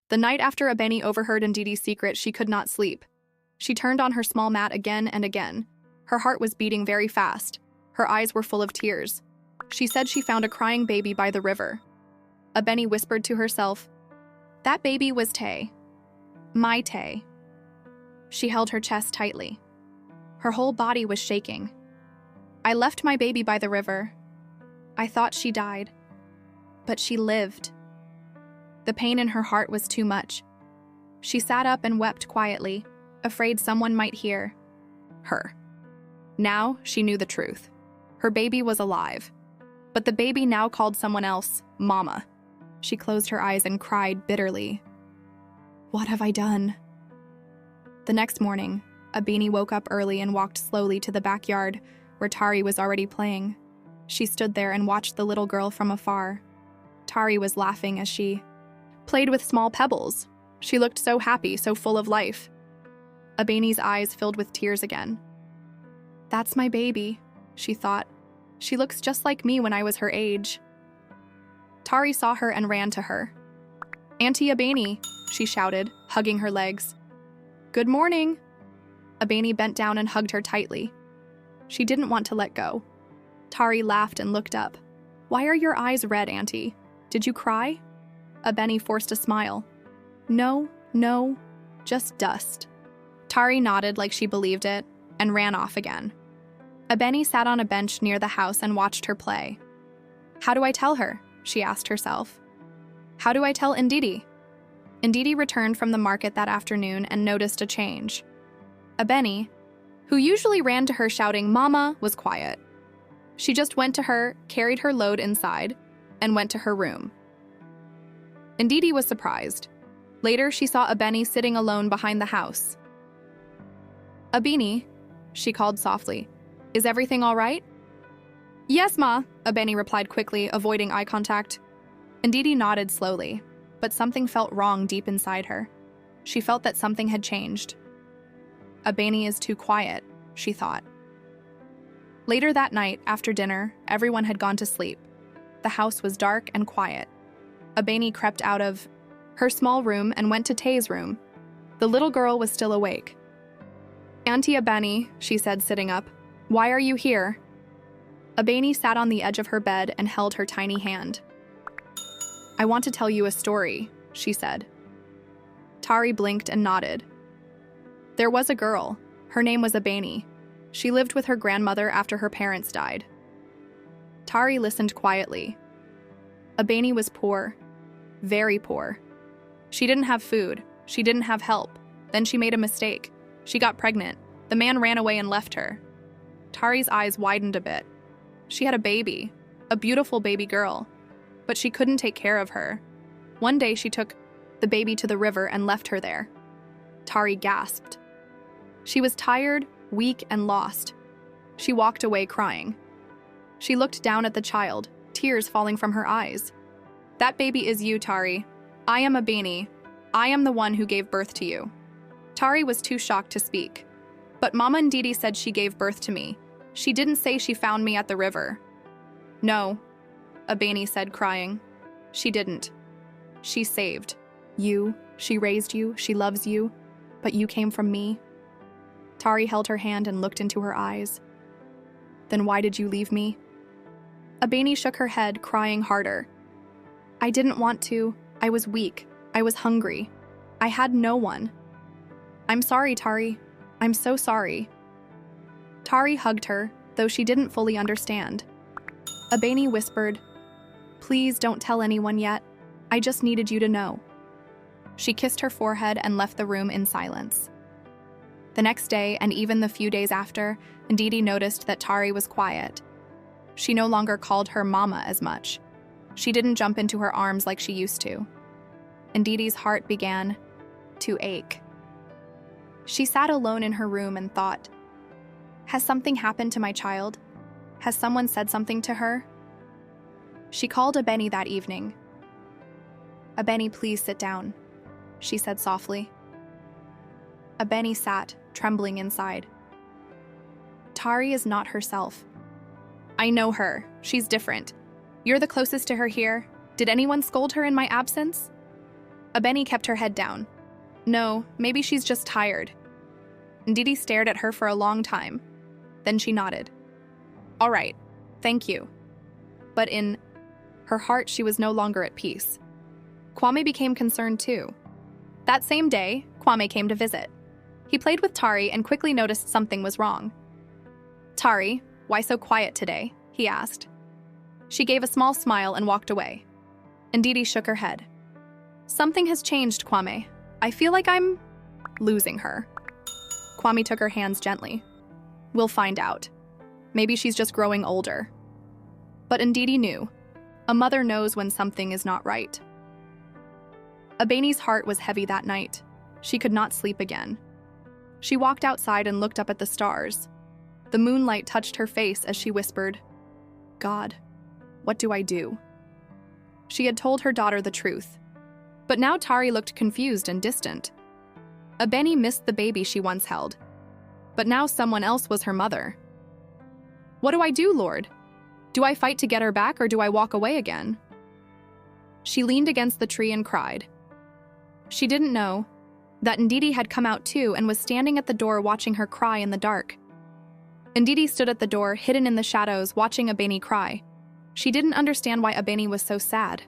The night after Abeni overheard Ndidi's secret, she could not sleep. She turned on her small mat again and again. Her heart was beating very fast. Her eyes were full of tears. She said she found a crying baby by the river. Abeni whispered to herself, "That baby was Tay. My Tay." She held her chest tightly. Her whole body was shaking. "I left my baby by the river. I thought she died. But she lived." The pain in her heart was too much. She sat up and wept quietly, afraid someone might hear her. Now she knew the truth. Her baby was alive. But the baby now called someone else Mama. She closed her eyes and cried bitterly. "What have I done?" The next morning, Abeni woke up early and walked slowly to the backyard where Tari was already playing. She stood there and watched the little girl from afar. Tari was laughing as she played with small pebbles. She looked so happy, so full of life. Abeni's eyes filled with tears again. "That's my baby," she thought. "She looks just like me when I was her age." Tari saw her and ran to her. "Auntie Abeni," she shouted, hugging her legs. "Good morning." Abeni bent down and hugged her tightly. She didn't want to let go. Tari laughed and looked up. "Why are your eyes red, Auntie? Did you cry?" Abeni forced a smile. No, just dust." Tari nodded like she believed it and ran off again. Abeni sat on a bench near the house and watched her play. "How do I tell her?" she asked herself. "How do I tell Ndidi?" Ndidi returned from the market that afternoon and noticed a change. Abeni, who usually ran to her shouting "Mama," was quiet. She just went to her, carried her load inside, and went to her room. Ndidi was surprised. Later, she saw Abeni sitting alone behind the house. "Abeni," she called softly, "is everything all right?" "Yes, Ma," Abeni replied quickly, avoiding eye contact. Ndidi nodded slowly, but something felt wrong deep inside her. She felt that something had changed. Abeni is too quiet, she thought. Later that night, after dinner, everyone had gone to sleep. The house was dark and quiet. Abeni crept out of her small room and went to Tay's room. The little girl was still awake. "Auntie Abeni," she said, sitting up, "why are you here?" Abeni sat on the edge of her bed and held her tiny hand. "I want to tell you a story," she said. Tari blinked and nodded. There was a girl. Her name was Abeni. She lived with her grandmother after her parents died. Tari listened quietly. Abeni was poor. Very poor. She didn't have food. She didn't have help. Then she made a mistake. She got pregnant. The man ran away and left her. Tari's eyes widened a bit. She had a baby, a beautiful baby girl, but she couldn't take care of her. One day she took the baby to the river and left her there. Tari gasped. She was tired, weak, and lost. She walked away crying. She looked down at the child, tears falling from her eyes. "That baby is you, Tari. I am Abeni. I am the one who gave birth to you." Tari was too shocked to speak. "But Mama Ndidi said she gave birth to me. She didn't say she found me at the river." "No," Abeni said, crying. "She didn't. She saved you. She raised you. She loves you. But you came from me." Tari held her hand and looked into her eyes. "Then why did you leave me?" Abeni shook her head, crying harder. "I didn't want to. I was weak. I was hungry. I had no one. I'm sorry, Tari. I'm so sorry." Tari hugged her, though she didn't fully understand. Abeni whispered, "Please don't tell anyone yet. I just needed you to know." She kissed her forehead and left the room in silence. The next day, and even the few days after, Ndidi noticed that Tari was quiet. She no longer called her Mama as much. She didn't jump into her arms like she used to. Ndidi's heart began to ache. She sat alone in her room and thought, has something happened to my child? Has someone said something to her? She called Abeni that evening. "Abeni, please sit down," she said softly. Abeni sat, trembling inside. "Tari is not herself." "I know her. She's different. You're the closest to her here. Did anyone scold her in my absence?" Abeni kept her head down. No, maybe she's just tired. Ndidi stared at her for a long time. Then she nodded. All right, thank you. But in her heart, she was no longer at peace. Kwame became concerned too. That same day, Kwame came to visit. He played with Tari and quickly noticed something was wrong. Tari, why so quiet today? He asked. She gave a small smile and walked away. Ndidi shook her head. Something has changed, Kwame. I feel like I'm losing her. Kwame took her hands gently. We'll find out. Maybe she's just growing older. But Ndidi knew. A mother knows when something is not right. Abeni's heart was heavy that night. She could not sleep again. She walked outside and looked up at the stars. The moonlight touched her face as she whispered, God, what do I do? She had told her daughter the truth. But now Tari looked confused and distant. Abeni missed the baby she once held. But now someone else was her mother. What do I do, Lord? Do I fight to get her back or do I walk away again? She leaned against the tree and cried. She didn't know that Ndidi had come out too and was standing at the door watching her cry in the dark. Ndidi stood at the door, hidden in the shadows, watching Abeni cry. She didn't understand why Abeni was so sad.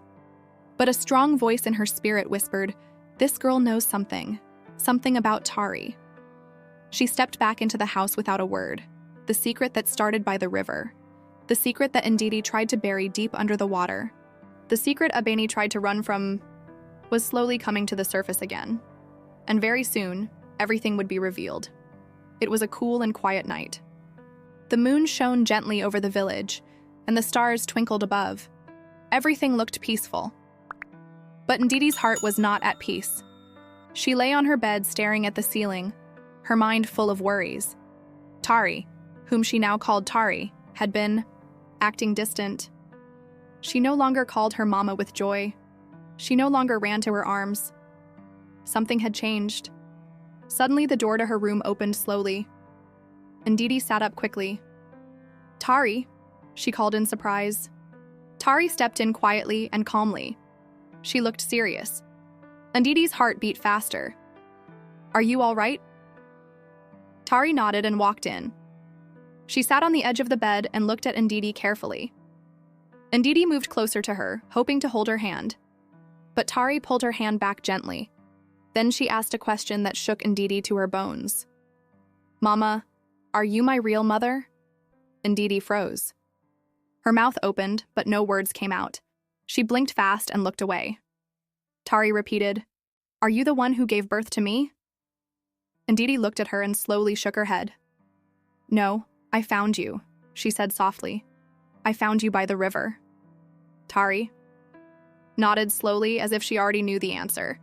But a strong voice in her spirit whispered, this girl knows something about Tari. She stepped back into the house without a word. The secret that started by the river. The secret that Ndidi tried to bury deep under the water. The secret Abeni tried to run from was slowly coming to the surface again. And very soon, everything would be revealed. It was a cool and quiet night. The moon shone gently over the village, and the stars twinkled above. Everything looked peaceful. But Ndidi's heart was not at peace. She lay on her bed staring at the ceiling, her mind full of worries. Tari, whom she now called Tari, had been acting distant. She no longer called her mama with joy. She no longer ran to her arms. Something had changed. Suddenly, the door to her room opened slowly. Ndidi sat up quickly. Tari, she called in surprise. Tari stepped in quietly and calmly. She looked serious. Ndidi's heart beat faster. Are you all right? Tari nodded and walked in. She sat on the edge of the bed and looked at Ndidi carefully. Ndidi moved closer to her, hoping to hold her hand. But Tari pulled her hand back gently. Then she asked a question that shook Ndidi to her bones. Mama, are you my real mother? Ndidi froze. Her mouth opened, but no words came out. She blinked fast and looked away. Tari repeated, Are you the one who gave birth to me? Ndidi looked at her and slowly shook her head. No, I found you, she said softly. I found you by the river. Tari nodded slowly as if she already knew the answer.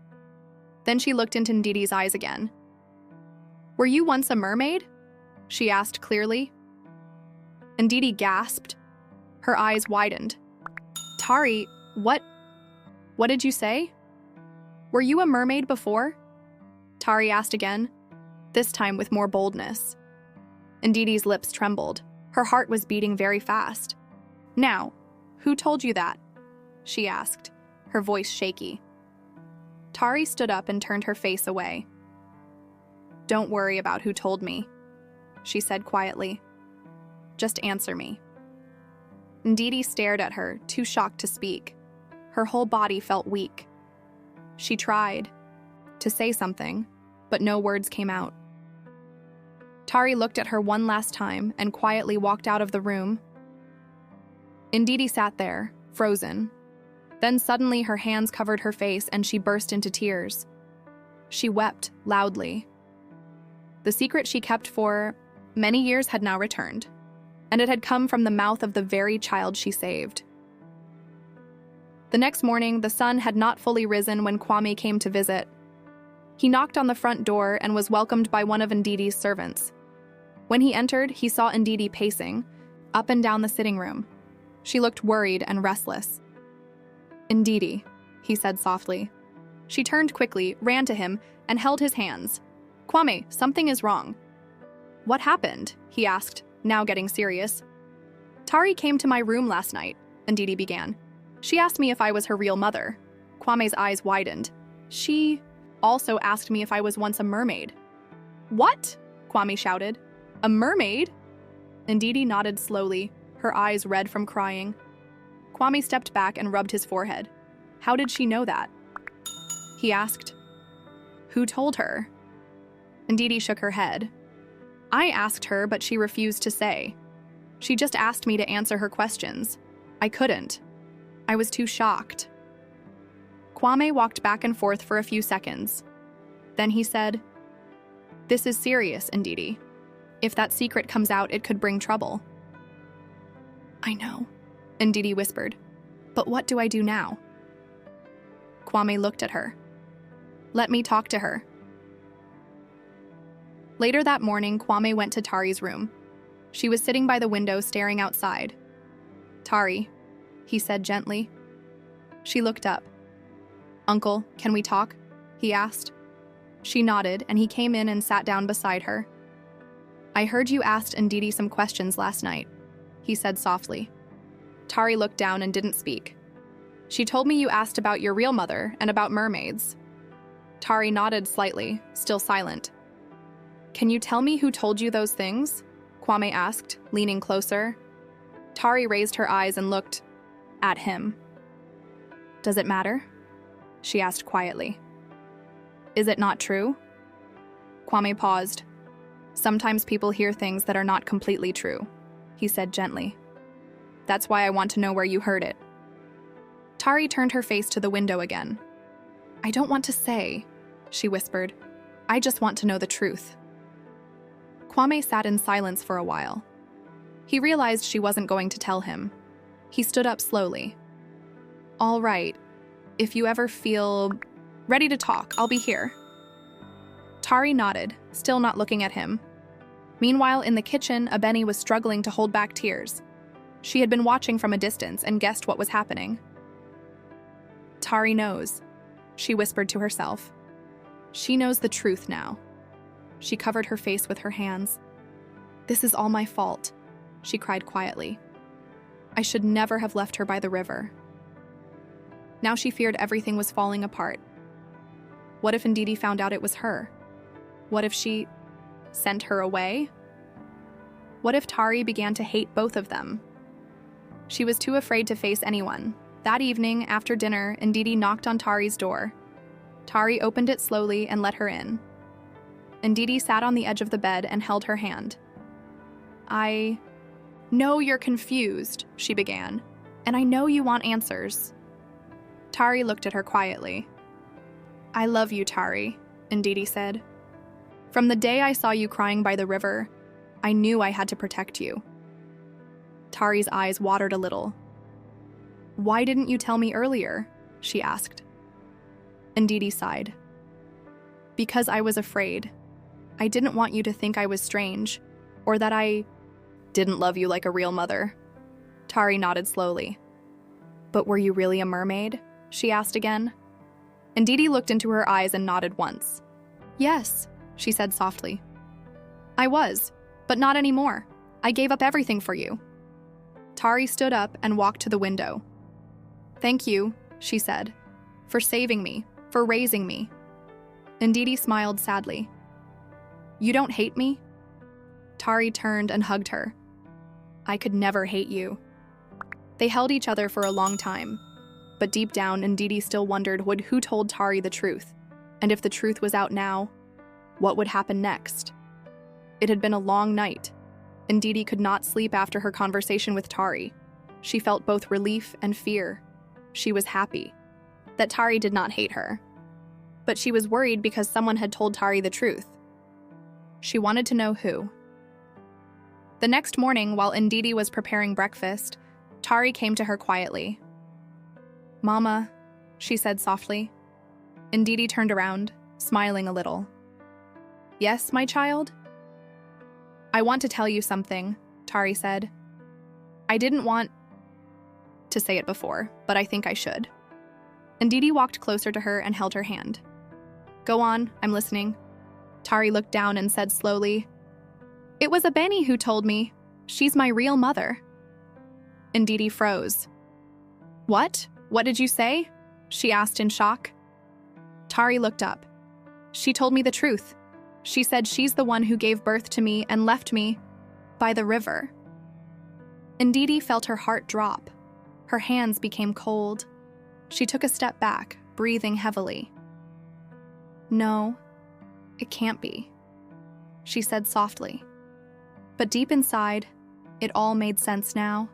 Then she looked into Ndidi's eyes again. Were you once a mermaid? She asked clearly. Ndidi gasped. Her eyes widened. Tari, what did you say? Were you a mermaid before? Tari asked again, this time with more boldness. Ndidi's lips trembled. Her heart was beating very fast. Now, who told you that? She asked, her voice shaky. Tari stood up and turned her face away. Don't worry about who told me, she said quietly. Just answer me. Ndidi stared at her, too shocked to speak. Her whole body felt weak. She tried to say something, but no words came out. Tari looked at her one last time and quietly walked out of the room. Ndidi sat there, frozen. Then suddenly her hands covered her face and she burst into tears. She wept loudly. The secret she kept for many years had now returned, and it had come from the mouth of the very child she saved. The next morning, the sun had not fully risen when Kwame came to visit. He knocked on the front door and was welcomed by one of Ndidi's servants. When he entered, he saw Ndidi pacing up and down the sitting room. She looked worried and restless. Ndidi, he said softly. She turned quickly, ran to him, and held his hands. Kwame, something is wrong. What happened? He asked, now getting serious. Tari came to my room last night, Ndidi began. She asked me if I was her real mother. Kwame's eyes widened. She also asked me if I was once a mermaid. What? Kwame shouted. A mermaid? Ndidi nodded slowly, her eyes red from crying. Kwame stepped back and rubbed his forehead. How did she know that? He asked. Who told her? Ndidi shook her head. I asked her, but she refused to say. She just asked me to answer her questions. I couldn't. I was too shocked. Kwame walked back and forth for a few seconds. Then he said, This is serious, Ndidi. If that secret comes out, it could bring trouble. I know, Ndidi whispered. But what do I do now? Kwame looked at her. Let me talk to her. Later that morning, Kwame went to Tari's room. She was sitting by the window staring outside. Tari, he said gently. She looked up. Uncle, can we talk? He asked. She nodded, and he came in and sat down beside her. I heard you asked Ndidi some questions last night, he said softly. Tari looked down and didn't speak. She told me you asked about your real mother and about mermaids. Tari nodded slightly, still silent. Can you tell me who told you those things? Kwame asked, leaning closer. Tari raised her eyes and looked at him. Does it matter? She asked quietly. Is it not true? Kwame paused. Sometimes people hear things that are not completely true, he said gently. That's why I want to know where you heard it. Tari turned her face to the window again. I don't want to say, she whispered. I just want to know the truth. Kwame sat in silence for a while. He realized she wasn't going to tell him. He stood up slowly. All right, if you ever feel ready to talk, I'll be here. Tari nodded, still not looking at him. Meanwhile, in the kitchen, Abeni was struggling to hold back tears. She had been watching from a distance and guessed what was happening. Tari knows, she whispered to herself. She knows the truth now. She covered her face with her hands. This is all my fault, she cried quietly. I should never have left her by the river. Now she feared everything was falling apart. What if Ndidi found out it was her? What if she sent her away? What if Tari began to hate both of them? She was too afraid to face anyone. That evening, after dinner, Ndidi knocked on Tari's door. Tari opened it slowly and let her in. Ndidi sat on the edge of the bed and held her hand. I know you're confused, she began, and I know you want answers. Tari looked at her quietly. I love you, Tari, Ndidi said. From the day I saw you crying by the river, I knew I had to protect you. Tari's eyes watered a little. Why didn't you tell me earlier? She asked. Ndidi sighed. Because I was afraid. I didn't want you to think I was strange, or that I didn't love you like a real mother. Tari nodded slowly. But were you really a mermaid? She asked again. Ndidi looked into her eyes and nodded once. Yes, she said softly. I was, but not anymore. I gave up everything for you. Tari stood up and walked to the window. Thank you, she said, for saving me, for raising me. Ndidi smiled sadly. You don't hate me? Tari turned and hugged her. I could never hate you. They held each other for a long time, but deep down, Ndidi still wondered who told Tari the truth, and if the truth was out now, what would happen next? It had been a long night. Ndidi could not sleep after her conversation with Tari. She felt both relief and fear. She was happy that Tari did not hate her, but she was worried because someone had told Tari the truth. She wanted to know who. The next morning, while Ndidi was preparing breakfast, Tari came to her quietly. Mama, she said softly. Ndidi turned around, smiling a little. Yes, my child? I want to tell you something, Tari said. I didn't want to say it before, but I think I should. Ndidi walked closer to her and held her hand. Go on, I'm listening. Tari looked down and said slowly, It was Abeni who told me. She's my real mother. Ndidi froze. What? What did you say? She asked in shock. Tari looked up. She told me the truth. She said she's the one who gave birth to me and left me by the river. Ndidi felt her heart drop. Her hands became cold. She took a step back, breathing heavily. No, it can't be, she said softly. But deep inside, it all made sense now.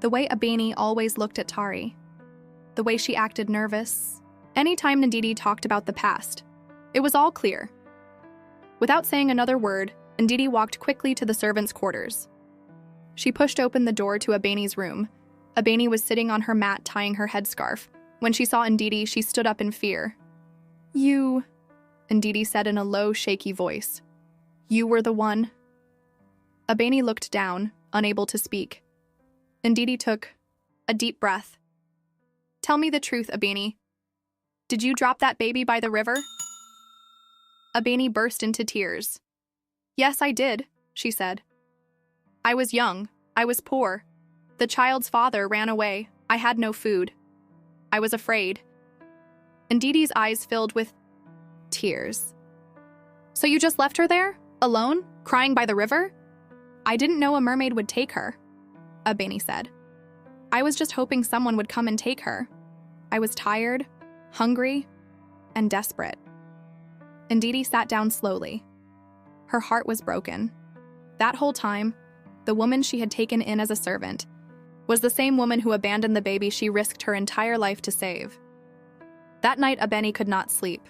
The way Abeni always looked at Tari. The way she acted nervous. Anytime Ndidi talked about the past. It was all clear. Without saying another word, Ndidi walked quickly to the servants' quarters. She pushed open the door to Abeni's room. Abeni was sitting on her mat tying her headscarf. When she saw Ndidi, she stood up in fear. You, Ndidi said in a low, shaky voice. You were the one. Abeni looked down, unable to speak. Ndidi took a deep breath. Tell me the truth, Abeni. Did you drop that baby by the river? Abeni burst into tears. Yes, I did, she said. I was young. I was poor. The child's father ran away. I had no food. I was afraid. Ndidi's eyes filled with tears. So you just left her there, alone, crying by the river? I didn't know a mermaid would take her, Abeni said. I was just hoping someone would come and take her. I was tired, hungry, and desperate. Ndidi sat down slowly. Her heart was broken. That whole time, the woman she had taken in as a servant was the same woman who abandoned the baby she risked her entire life to save. That night, Abeni could not sleep.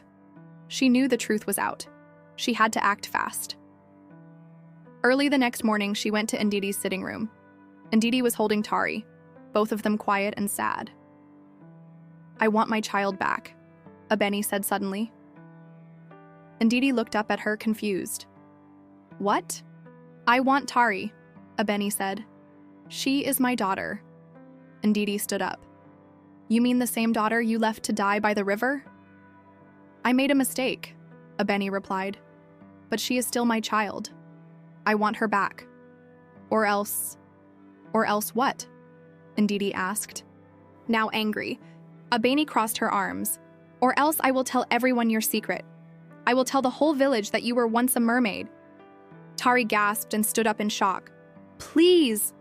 She knew the truth was out. She had to act fast. Early the next morning, she went to Ndidi's sitting room. Ndidi was holding Tari, both of them quiet and sad. I want my child back, Abeni said suddenly. Ndidi looked up at her, confused. What? I want Tari, Abeni said. She is my daughter. Ndidi stood up. You mean the same daughter you left to die by the river? I made a mistake, Abeni replied. But she is still my child. I want her back. Or else what? Ndidi asked. Now angry, Abeni crossed her arms. Or else I will tell everyone your secret. I will tell the whole village that you were once a mermaid. Tari gasped and stood up in shock. Please!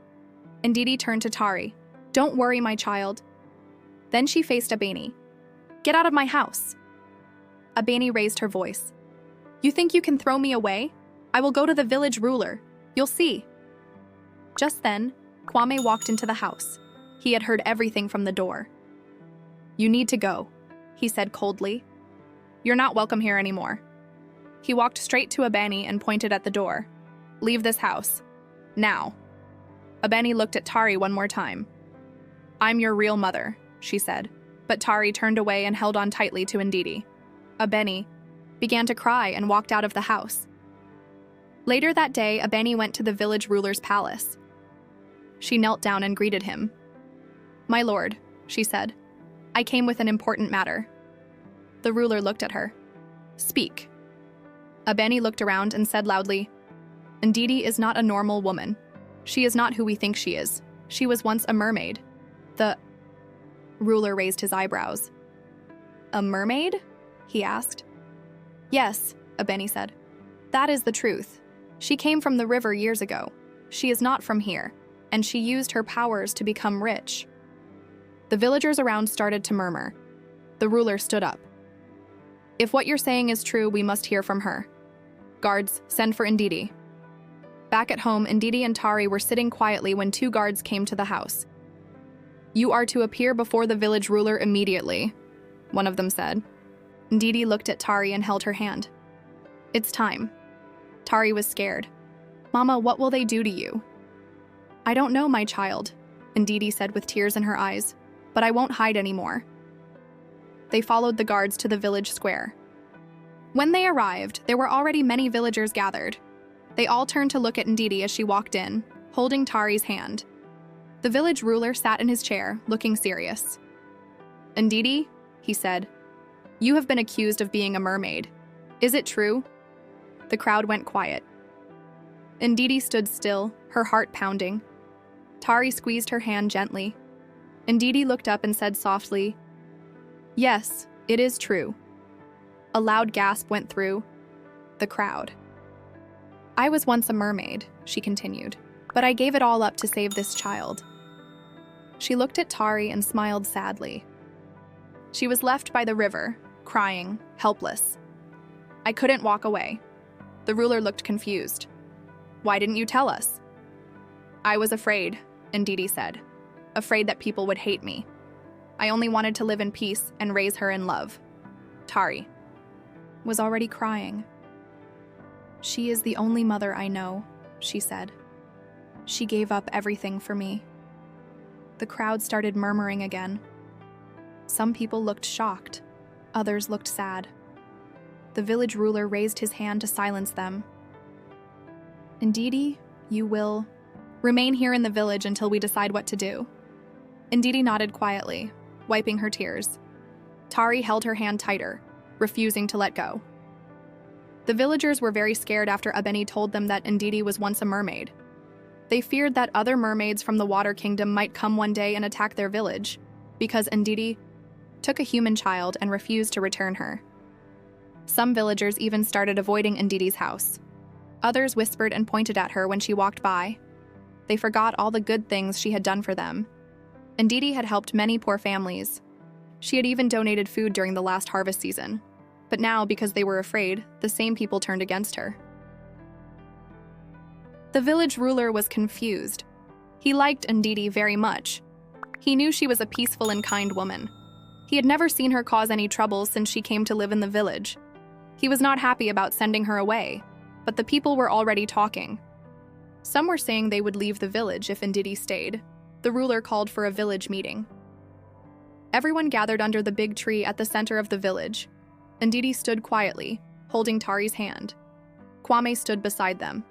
Ndidi turned to Tari. Don't worry, my child. Then she faced Abeni. Get out of my house. Abeni raised her voice. You think you can throw me away? I will go to the village ruler. You'll see. Just then, Kwame walked into the house. He had heard everything from the door. You need to go, he said coldly. You're not welcome here anymore. He walked straight to Abeni and pointed at the door. Leave this house. Now. Abeni looked at Tari one more time. I'm your real mother, she said, but Tari turned away and held on tightly to Ndidi. Abeni began to cry and walked out of the house. Later that day, Abeni went to the village ruler's palace. She knelt down and greeted him. My lord, she said, I came with an important matter. The ruler looked at her. Speak. Abeni looked around and said loudly, Ndidi is not a normal woman. She is not who we think she is. She was once a mermaid. The ruler raised his eyebrows. A mermaid? He asked. Yes, Abeni said. That is the truth. She came from the river years ago. She is not from here, and she used her powers to become rich. The villagers around started to murmur. The ruler stood up. If what you're saying is true, we must hear from her. Guards, send for Ndidi. Back at home, Ndidi and Tari were sitting quietly when two guards came to the house. You are to appear before the village ruler immediately, one of them said. Ndidi looked at Tari and held her hand. It's time. Tari was scared. Mama, what will they do to you? I don't know, my child, Ndidi said with tears in her eyes, but I won't hide anymore. They followed the guards to the village square. When they arrived, there were already many villagers gathered. They all turned to look at Ndidi as she walked in, holding Tari's hand. The village ruler sat in his chair, looking serious. Ndidi, he said, you have been accused of being a mermaid. Is it true? The crowd went quiet. Ndidi stood still, her heart pounding. Tari squeezed her hand gently. Ndidi looked up and said softly, Yes, it is true. A loud gasp went through the crowd. I was once a mermaid, she continued, but I gave it all up to save this child. She looked at Tari and smiled sadly. She was left by the river, crying, helpless. I couldn't walk away. The ruler looked confused. Why didn't you tell us? I was afraid, Ndidi said. Afraid that people would hate me. I only wanted to live in peace and raise her in love. Tari was already crying. She is the only mother I know, she said. She gave up everything for me. The crowd started murmuring again. Some people looked shocked. Others looked sad. The village ruler raised his hand to silence them. Ndidi, you will remain here in the village until we decide what to do. Ndidi nodded quietly, wiping her tears. Tari held her hand tighter, refusing to let go. The villagers were very scared after Abeni told them that Ndidi was once a mermaid. They feared that other mermaids from the Water Kingdom might come one day and attack their village, because Ndidi took a human child and refused to return her. Some villagers even started avoiding Ndidi's house. Others whispered and pointed at her when she walked by. They forgot all the good things she had done for them. Ndidi had helped many poor families. She had even donated food during the last harvest season. But now, because they were afraid, the same people turned against her. The village ruler was confused. He liked Ndidi very much. He knew she was a peaceful and kind woman. He had never seen her cause any trouble since she came to live in the village. He was not happy about sending her away, but the people were already talking. Some were saying they would leave the village if Ndidi stayed. The ruler called for a village meeting. Everyone gathered under the big tree at the center of the village. Ndidi stood quietly, holding Tari's hand. Kwame stood beside them.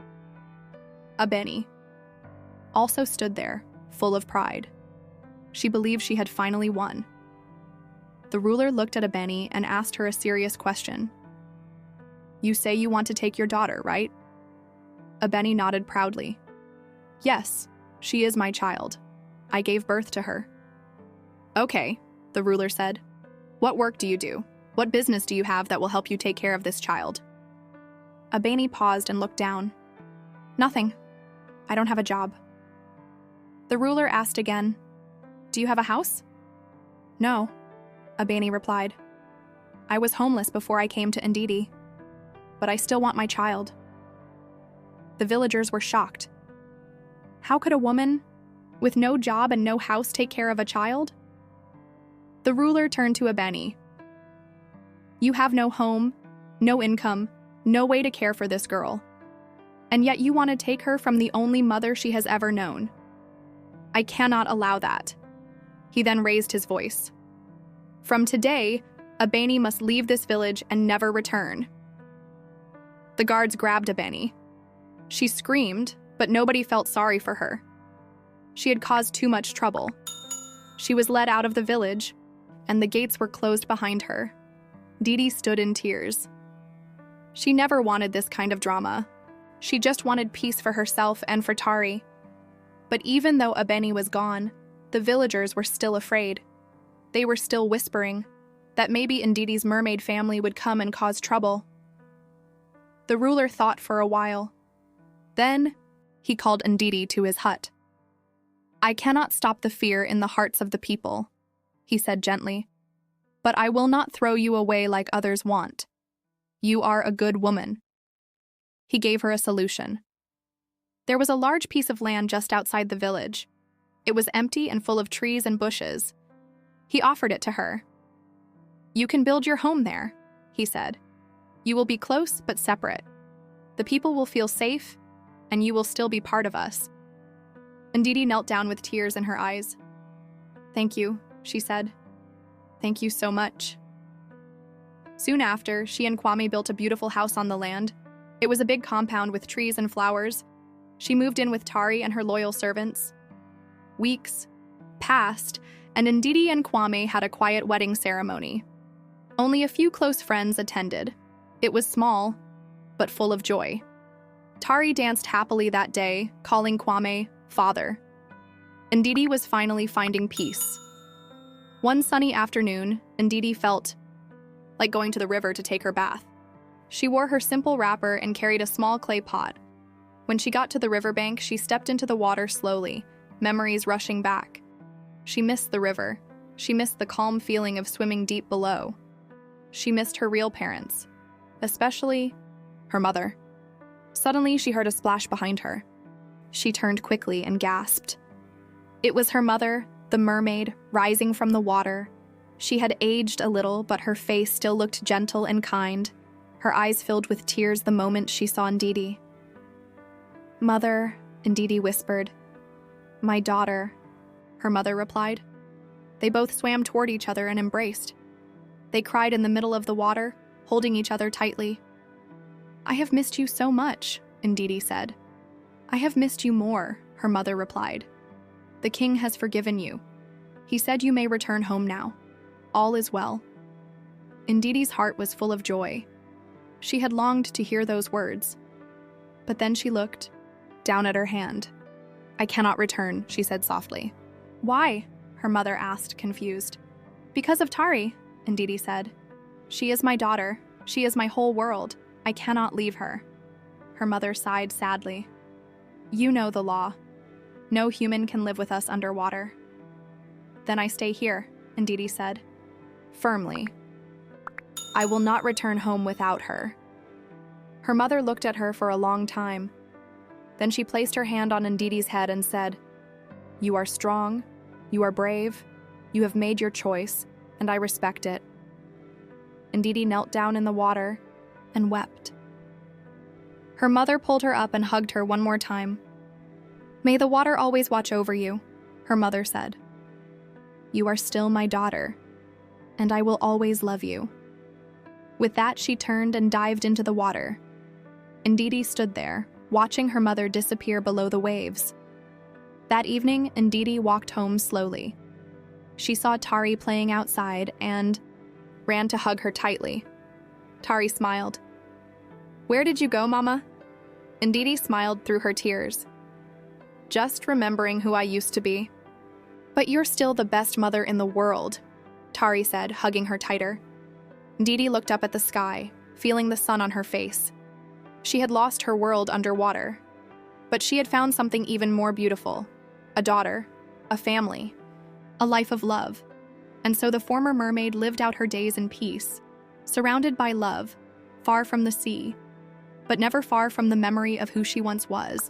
Abeni also stood there, full of pride. She believed she had finally won. The ruler looked at Abeni and asked her a serious question. You say you want to take your daughter, right? Abeni nodded proudly. Yes, she is my child. I gave birth to her. Okay, the ruler said. What work do you do? What business do you have that will help you take care of this child? Abeni paused and looked down. Nothing. I don't have a job. The ruler asked again, Do you have a house? No, Abeni replied. I was homeless before I came to Ndidi, but I still want my child. The villagers were shocked. How could a woman with no job and no house take care of a child? The ruler turned to Abeni. You have no home, no income, no way to care for this girl. And yet you want to take her from the only mother she has ever known. I cannot allow that. He then raised his voice. From today, Abeni must leave this village and never return. The guards grabbed Abeni. She screamed, but nobody felt sorry for her. She had caused too much trouble. She was led out of the village, and the gates were closed behind her. Ndidi stood in tears. She never wanted this kind of drama. She just wanted peace for herself and for Tari. But even though Abeni was gone, the villagers were still afraid. They were still whispering that maybe Ndidi's mermaid family would come and cause trouble. The ruler thought for a while. Then, he called Ndidi to his hut. I cannot stop the fear in the hearts of the people, he said gently. But I will not throw you away like others want. You are a good woman. He gave her a solution. There was a large piece of land just outside the village. It was empty and full of trees and bushes. He offered it to her. You can build your home there, he said. You will be close but separate. The people will feel safe, and you will still be part of us. Ndidi knelt down with tears in her eyes. Thank you, she said. Thank you so much. Soon after, she and Kwame built a beautiful house on the land. It was a big compound with trees and flowers. She moved in with Tari and her loyal servants. Weeks passed, and Ndidi and Kwame had a quiet wedding ceremony. Only a few close friends attended. It was small, but full of joy. Tari danced happily that day, calling Kwame father. Ndidi was finally finding peace. One sunny afternoon, Ndidi felt like going to the river to take her bath. She wore her simple wrapper and carried a small clay pot. When she got to the riverbank, she stepped into the water slowly, memories rushing back. She missed the river. She missed the calm feeling of swimming deep below. She missed her real parents, especially her mother. Suddenly, she heard a splash behind her. She turned quickly and gasped. It was her mother, the mermaid, rising from the water. She had aged a little, but her face still looked gentle and kind. Her eyes filled with tears the moment she saw Ndidi. "Mother," Ndidi whispered. "My daughter," her mother replied. They both swam toward each other and embraced. They cried in the middle of the water, holding each other tightly. "I have missed you so much," Ndidi said. "I have missed you more," her mother replied. "The king has forgiven you. He said you may return home now. All is well." Ndidi's heart was full of joy. She had longed to hear those words. But then she looked down at her hand. "I cannot return," she said softly. "Why?" her mother asked, confused. "Because of Tari," Ndidi said. "She is my daughter. She is my whole world. I cannot leave her." Her mother sighed sadly. "You know the law. No human can live with us underwater." "Then I stay here," Ndidi said, firmly. "I will not return home without her." Her mother looked at her for a long time. Then she placed her hand on Ndidi's head and said, "You are strong, you are brave, you have made your choice, and I respect it." Ndidi knelt down in the water and wept. Her mother pulled her up and hugged her one more time. "May the water always watch over you," her mother said. "You are still my daughter, and I will always love you." With that, she turned and dived into the water. Ndidi stood there, watching her mother disappear below the waves. That evening, Ndidi walked home slowly. She saw Tari playing outside and ran to hug her tightly. Tari smiled. "Where did you go, Mama?" Ndidi smiled through her tears. "Just remembering who I used to be." "But you're still the best mother in the world," Tari said, hugging her tighter. Ndidi looked up at the sky, feeling the sun on her face. She had lost her world underwater, but she had found something even more beautiful: a daughter, a family, a life of love. And so the former mermaid lived out her days in peace, surrounded by love, far from the sea, but never far from the memory of who she once was.